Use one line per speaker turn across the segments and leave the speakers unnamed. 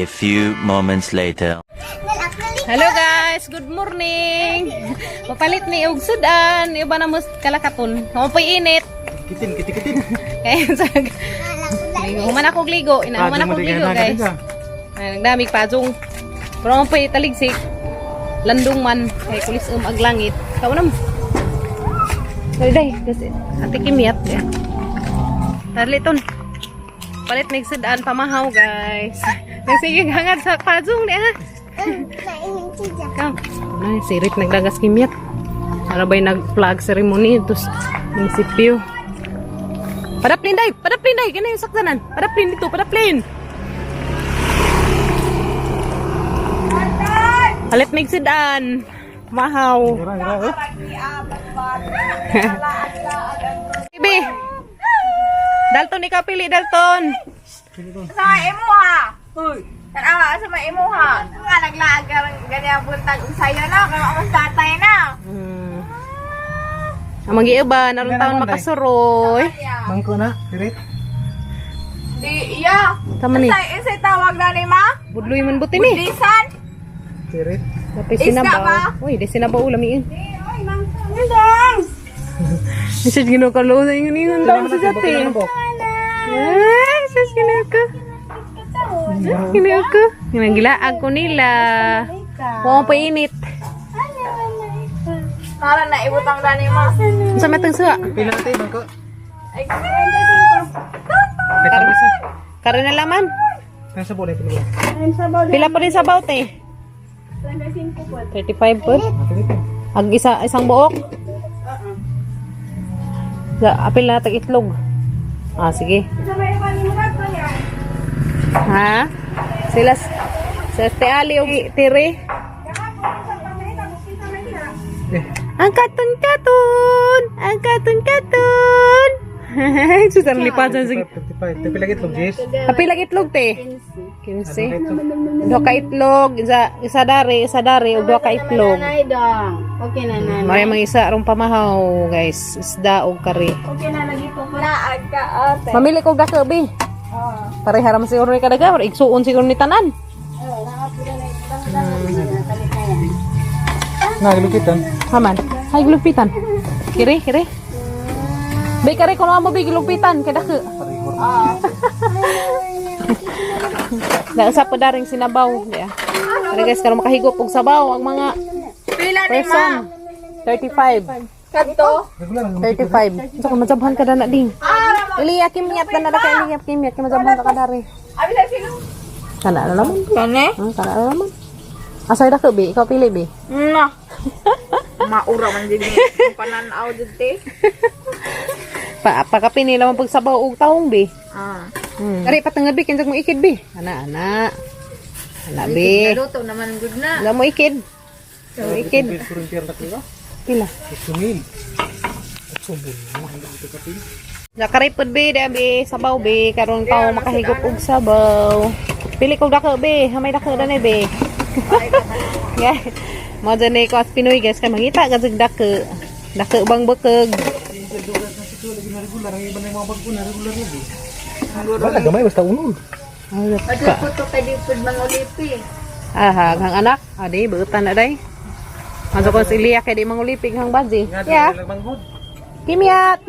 A few moments later.
Hello guys, good morning. Mapalit ni og sudan, iba na mo kalakaton. Mapoy init.
Kitin.
Kaya sa ligo man ako ligo, inaman ako ligo guys. Ay nagdamig pajong. Pero mapoy taligsik. Landong man kay kulis aglangit. Kaw nam. Day, kasi ate kimiyat ya. Tarliton. Palit mig sudan pamahaw guys. Nagsige hangad sa pajong ni ha. Kang, ay sirit nagdagas kimiyat. Arabay nag-flag ceremony tus ng sipyo. Padaplin day, ganun yung saksanan. Padaplin dito, padaplin. Palit mig sudan. Mahaw. Ibi. Dalton ikaw pili, Dalton.
Sa imo ha. Hoy. Tanawa sa may imo ha. Nga naglaag ganyan buntag usayo na kay mas tatay na.
Ang mag-iiba, naroon taon makasuroy.
Mangko na, diret.
Di iya.
Tama ni.
Sa tawag na ni ma.
Budloy man buti ni.
Lisan.
Diret.
Tapi
Isda ba?
sinabaw. Uy, di sinabaw ulam iyon.
Oy nang. Nang.
Isad ginukalo sa ingon lang sa jati. Ay, isad ginuko. Ginuko. Ginagila ako nila. Huwag pa init.
Para na ibutang dani ma.
Sa matang suha.
Pila natin, mangko.
Ay,
Karin na laman.
Nasa boleh pila.
Pila pa rin sa baute. 35 po. Ag isang buok. Apil na tag itlog. Ah, sige. Ha? Sila sa Ali o tiri. Ang katun-katun! Ang katun-katun! Susar lipasan sige.
55. Tapi lagi itlog, Jess.
Apil lagi itlog te. 15. Dua ka itlog, isa dari, ug dua ka itlog.
Okay na na.
May mga isa rong pamahaw, guys. Isda o kari.
Okay na lagi ko para ka ate.
Mamili ko dako bi. Parehara man siguro ni kadaga, or igsuon siguro ni tanan.
Nah, gilukitan.
Haman. Hay gulupitan. Kiri. Bay kare kuno mo bi gulupitan kada ke. Na sa padaring sinabaw ya. Para guys karon makahigop og sabaw ang mga
Pila ni ma.
person. 35.
Kadto.
35. Sa ko majabhan ka na ding. Iliya kimiyat na kay iliya kimiyat kay majabhan ka kadari.
Abi sa sino?
Kana na naman.
Kane?
Kana na naman. Asay da ke bi, ikaw pili bi.
Na. Maura man din ni pananaw dite.
Pakapini naman pagsabaw og tahong bi. Kari patangabi kinsa mo ikid bi. Ana. Ana bi.
Luto naman good na.
Wala mo ikid. Mo ikid.
Kurang tak kira.
Pila.
8,000.
Nakaripod bi bi sabaw bi karon tao makahigop og sabaw. Pili ko dako bi, hamay dako dani bi. Yeah. Mo dani ko as Pinoy guys kay mangita gazig dako. Dako bang bekeg.
Wala gamay basta unod.
Adto ko to kay dipod mangulipi.
Ah, hang anak, adi beutan na day. Masuk ko si Lia kay di mangulipig hang baji. Ya. Kimiyat.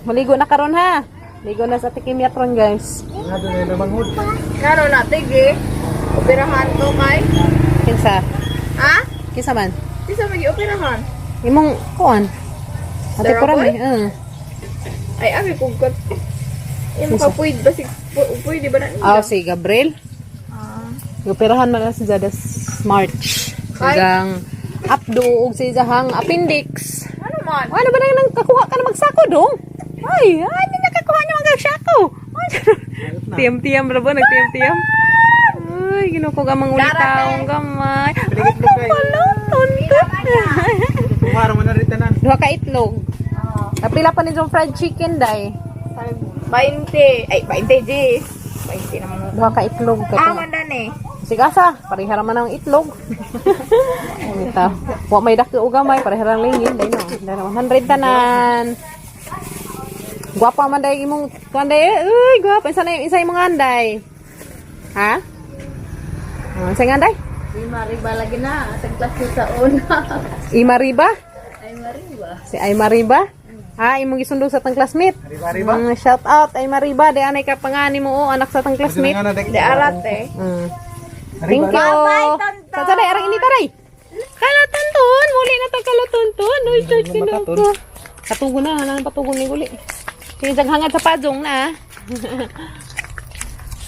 Maligo na karon ha. Ligo na sa tikimiyat ron guys.
Ngado na manghud.
Kano na tige? Operahan to kay.
Kinsa?
Ha?
Kinsa man?
Di sa magi operahan.
Imong kuan. Ate ko rami.
Ay abi kung kat. Imo ka puid basig puid di ba na?
Ah, si Gabriel. Operahan man na si Jadas March. Sigang updo ug si Jahang appendix.
Ano man?
Ano ba nang kakuha ka na magsako dong? Ay, ano na kakuha niya magsako? Tiam-tiam ra ba nagtiam-tiam? Ay, ginoko gamang ulitaw gamay.
Kumaro man na rin tanan.
Duha ka itlog. Napila pa ni yung fried chicken day.
20. Ay 20 G. 20 naman.
Duha ka itlog
Man dan eh.
Sigasa, parehara man ang itlog. Ito. Wa may dako uga may parehara lingin day no. 100 tanan. Guwapa man day imong kanday. Uy, guwapa isa na isa imong anday. Ha? Sa nga day?
Mariba lagi na. Sa class ko sa una.
Imariba?
Ay, Mariba.
Si Aymariba? Ah, imong isundo sa tang classmate.
Mariba.
Shout out Aymariba, di anay ka pangani mo anak sa tang classmate.
Di arat eh.
Thank you. Sa day arang ini taray. Kalatunton, muli na ta kalatunton. Uy, sino ko. Katugon na, nang patugon ni guli. Sige hangad sa pajong na.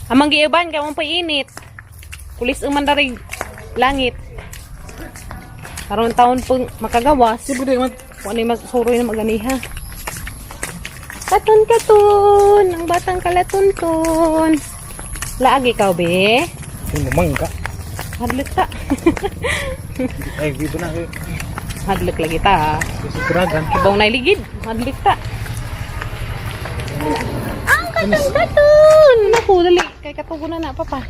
Amang giiban ka mong painit. Kulis uman darig langit. Karon taon pong makagawas.
Siyempre di man.
Kung ano yung masuroy na maganiha. Katun-katun! Ang batang kalatunton. Laag ikaw, be?
Lumang ka.
Hadlok ta.
Ay, dito na.
Hadlok lagi ta.
Siguragan.
Ibang nailigid. Hadlok ta. Ang katun-katun! Naku, dali. Kay katugunan na, papa.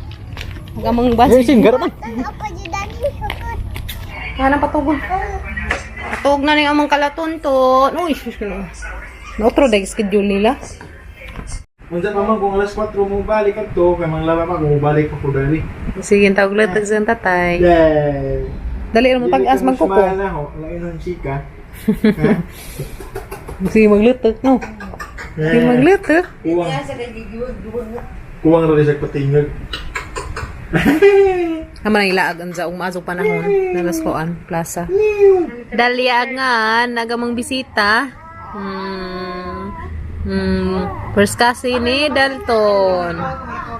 Magamang basi.
Singgar man.
Hanang patugon. Patug na niya amang kalatunton. Uy, otro day schedule nila.
Unsa pa man kung alas 4 mo balik adto kay manglaba mag mo balik pa ko dali.
Sige, tawag ulit sa tatay.
Yay.
Dali mo pag-as magkuko.
Na ho, lain ang chika.
Sige, magluto. No. Sige, magluto.
Kuwang ra sa patingog.
Naman ang ilaag ang zaong maasok panahon na Raskoan Plaza. Daliag nga, nagamang bisita. First kasi ni Dalton.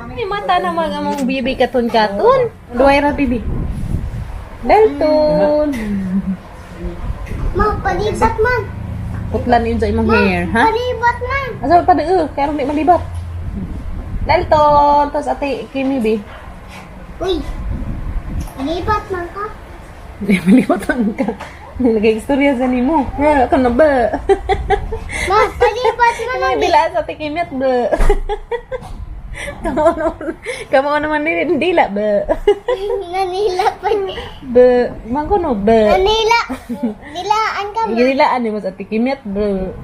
Ay, mata na magamang bibi katon-katon. Duway ra, bibi. Dalton.
Ma, palibat man.
Putlan yun sa imong hair, ha?
Palibat man.
Asa pa de kaya ron di malibat. Dalton, tapos ate Kimi, bi.
Uy, palibat man ka.
Di malibat lang ka. Nagay-istorya sa nimo. Ya, ka na ba?
Ma, palibat man.
May dila sa tikimit ba? Kamu naman dila ba?
Nanila pa ni.
Ba, mangko no ba?
Nanila. Nilaan ka ba?
Dilaan ni mo sa tikimit ba?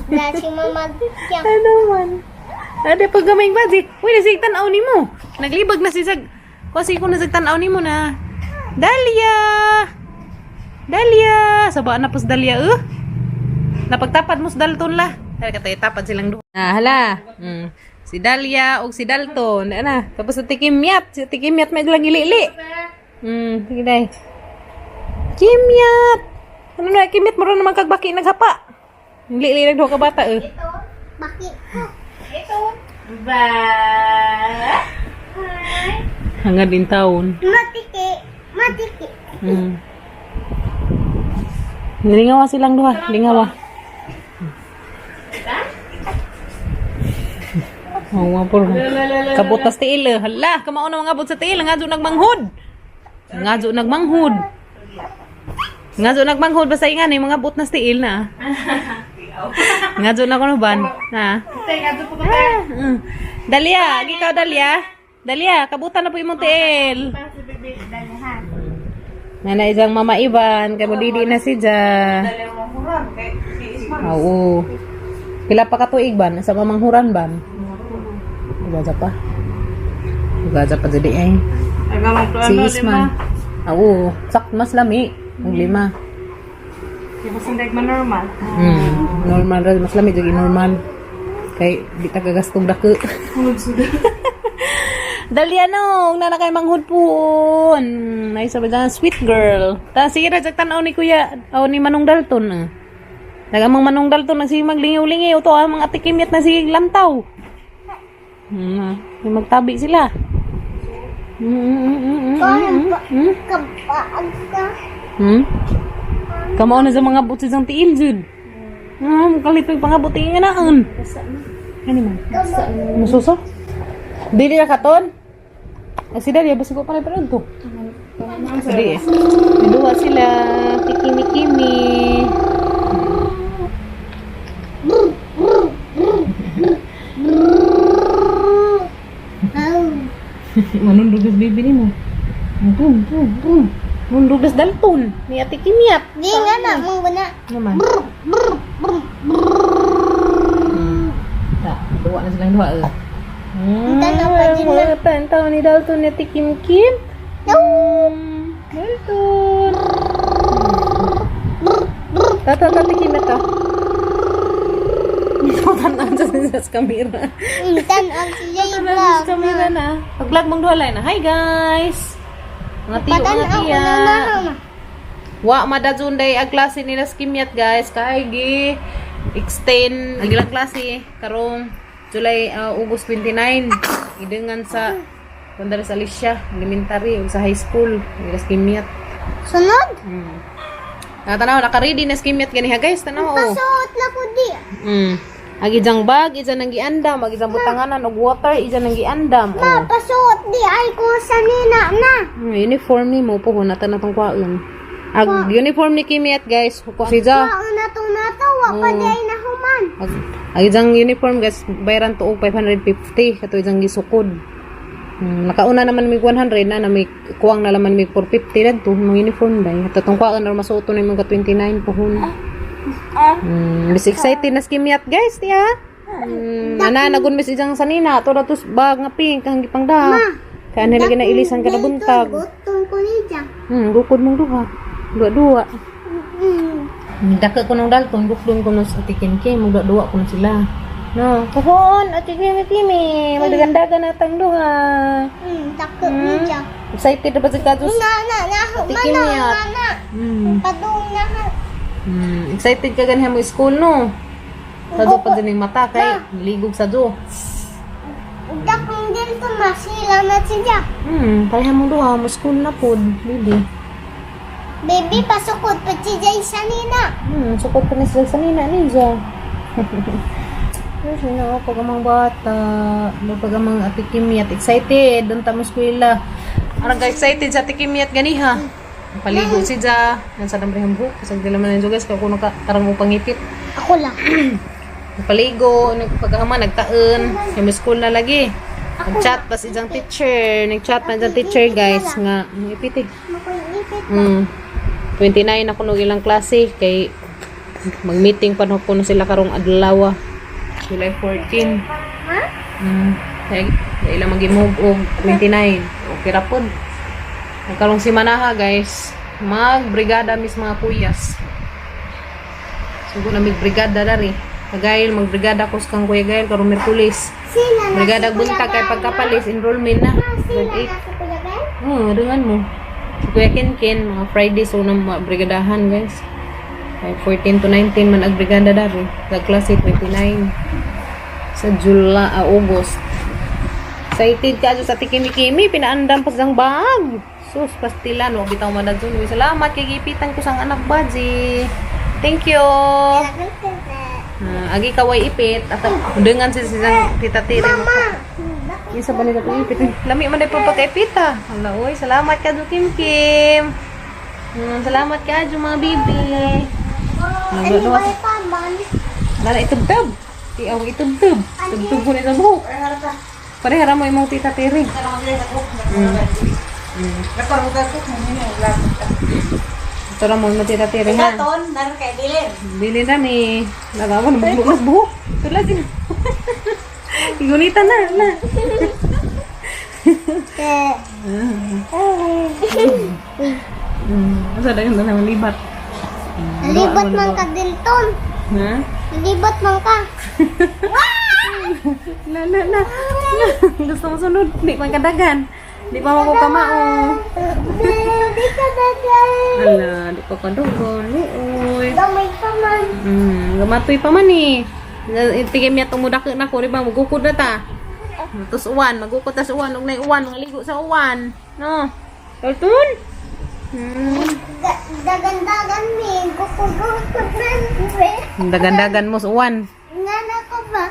Nasi mamagkyak.
Ano man? Ada pag gamay budget. Uy, nasig tanaw nimo. Naglibag na si Sag. Kasi ko nasig tanaw nimo na. Dalia. Dalia. Saba na pos Dalia Napagtapad mo sa Dalton la. Kaya katay tapad silang duha. Ah, hala. Si Dalia o si Dalton. Ana, tapos sa Tikimyat. Si Tikimyat may lang gili-li. Sige day. Kimyat. Ano na, Kimyat mo rin naman kagbaki naghapa. Li-li lang duha ka bata
Bakit ko? Ito.
Ba? Hanggang din taon.
Matiki. Matiki.
Lingawa silang duha. Lingawa. Oh, wapor. Kabot tas tiil. Hala, kamao na mga abot sa tiil. Nga dyan nagmanghod. Nga dyan nagmanghod. Nga dyan nagmanghod. Basta nga mga abot na tiil na. Nga dyan ako na ban. Ha? Dalia, ikaw Dalia. Dalia, kabutan na po imong tiil. Nana isang mama Ivan. Kaya mo didi na si Ja. Oo. Pila pa katuig ban? Sa mamanghuran ban? Ugaja pa. Ugaja pa jadi eh. Si Isman. Oo. Sak mas lami. Ang 5.
Di ba sindag man normal?
Normal rin. Mas lami jadi normal. Kay di tagagastong dako. Dalia no, na kay manghud po. Nay sabi dyan, sweet girl. Ta sige ra tanaw ni Kuya, ni Manong Dalton. Nagamang Manong Dalton nagsige maglingaw-lingaw to mga tikimit na sige lantaw. Magtabi sila.
Kapaag ka.
Kamao na sa mga buti sang tiil jud. Kalipay pangabuti nga naan. Ano man? Mususo? Dili na katon? Si Dalia, basta ko pa rin pa rin to. Sige eh. Naduha sila. Kikimi-kimi. Manundugas bibi ni mo. Manundugas Dalton. Ni Ate Kimyat.
Di nga na, mong guna.
Naman. Dua na silang dua Wala taon ni Dalton na Kim Kim. Dalton. Tata Kim ito. Tanan sa kamera. Sa kamera na. Pag-vlog mong duhalay na. Hi guys. Mga tiya. Wa madadun day ang klase nila sa kimyat guys. Kaya extend ang ilang klase karong July August 29 idengan sa Pondar sa Alicia elementary o sa high school nila sa kimyat.
Sunod?
Tanaw naka-ready na sa kimyat ganiha guys. Tanaw oh.
Pasuot na ko di.
Agijang bag, isa nang giandam, agijang butanganan og water, isa nang giandam.
Ma, pasuot di. Ay ko sa nina na.
Uniform ni mo po na tanatong kwaon. Ag uniform ni Kimiyat guys, ko siya.
Ang natong-natawa pa di ay nahuman.
Agijang uniform guys, bayaran to og 550 kato ijang gisukod. Nakauna naman mig 100 na may kuwang na laman mig 450 dadto mong uniform dai. Tatong kwaon na masuoto na mga 29 pohon. Mas excited na skimyat guys tiya. Ana nagun mis ijang sanina to datos bag nga pink kang gipangda. Kaya nila gina ilisan kada buntag.
Gutong ko ni dyan.
Gukod mong duha. Dua-dua. Daka ko nang Dalton, gukdon ko nang sa Kim Kim, dua-dua ko na sila. No, pohon at Kimi, magdagandagan na tang duha.
Takot ni dyan.
Excited na ba si Katus?
Mana. Padung na ha.
Excited ka ganyan mo school no? Sa pa din yung mata kay ligog sa do.
Dakong din to masila na siya.
Kaya mo duha mo school na pod, baby.
Baby, pasukot pa siya isa nina.
Sukot pa ni sila sa nina ninja. Kasi na pag amang bata, pag amang ati Kimiyat, excited, doon tamo eskwela. Arang ka excited sa ati Kimiyat ganiha. Paligo si Ja, nasa namrehang buhok, kasi hindi naman nandiyo guys, kaya kung karang mo pangipit.
Ako lang.
Paligo, pag-ama, nagtaon, yung school na lagi. Nag-chat pa si isang teacher, nag-chat pa isang teacher guys, nga, ipit eh. 29 ako nung ilang klase, kay mag-meeting pa na po na sila karong adlaw, July 14. Kaya ilang mag-move o 29, okay ra pod. Karong simanaha guys, mag-brigada mis mga kuyas. Sugo na mig-brigada dari. Kagail, mag-brigada ko sa kang Kuya Gail, karong Merkulis. Brigada buntag kay pagkapalis, enrollment na. Grade 8. Dengan mo. Si Kuya Ken, mga Friday, so na mga brigadahan guys. Kay 14 to 19 man ag-brigada dari. Sa klase 29. Sa July, August. Excited ka sa tikimi-kimi, pinaandam pa sang bag. Sus, pastilan, wag bitaw madadun. Salamat kay gipitan ko sang anak baji. Thank you. Agi kaway ipit at dengan si tita Tiri. Isa ba nila ipit? Lami man day pa pagkaipita. Hala, oy, salamat ka do Kim Kim. Salamat ka do mga bibi. Lala itubtub. Tiaw itubtub. Tubtub ko na sa buhok. Parehara mo imong tita Tiri. Ito na mo tita Tiri ha. Bilin na ni. Nagawa na bukas buhok. Ito lang din. Igunitan na. Asa dagan na naman libat.
Libat man ka Dilton.
Ha?
Libat man ka.
La. Gusto mo sunod. Di man kadagan. Di pa mo ko kamao.
Di ka dagan.
Hala, di pa kadugon. Uy.
Gamay pa man.
Gamatoy pa man eh. Itigay miya tumudak na ko. Diba, magukod na ta. Tapos uwan. Magukod ta sa uwan. Huwag na yung uwan. Maligo sa uwan. No? Dalton?
Dagan-dagan mi. Gukugukod man.
Dagan-dagan mo sa uwan.
Ngana ko ba?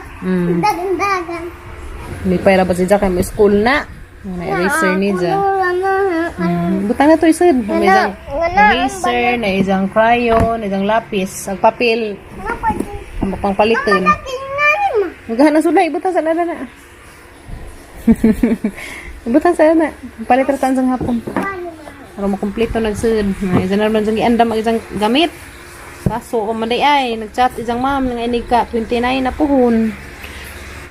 Dagan-dagan.
Hindi pa ira ba si Jack? May school na. Na-eraser ni Jack. Butang na to isod. May isang eraser, na isang crayon, na isang lapis, ang papel. Ang pang palitin. Magahan na sulay, butang sa lada na. Butang sa lada na. Palit ratan sa hapon. Para makumpleto nagsud. Isang naman sa giandam ang isang gamit. Kaso, kumanday ay, nag-chat isang ma'am, nga inig ka, 29 na puhon.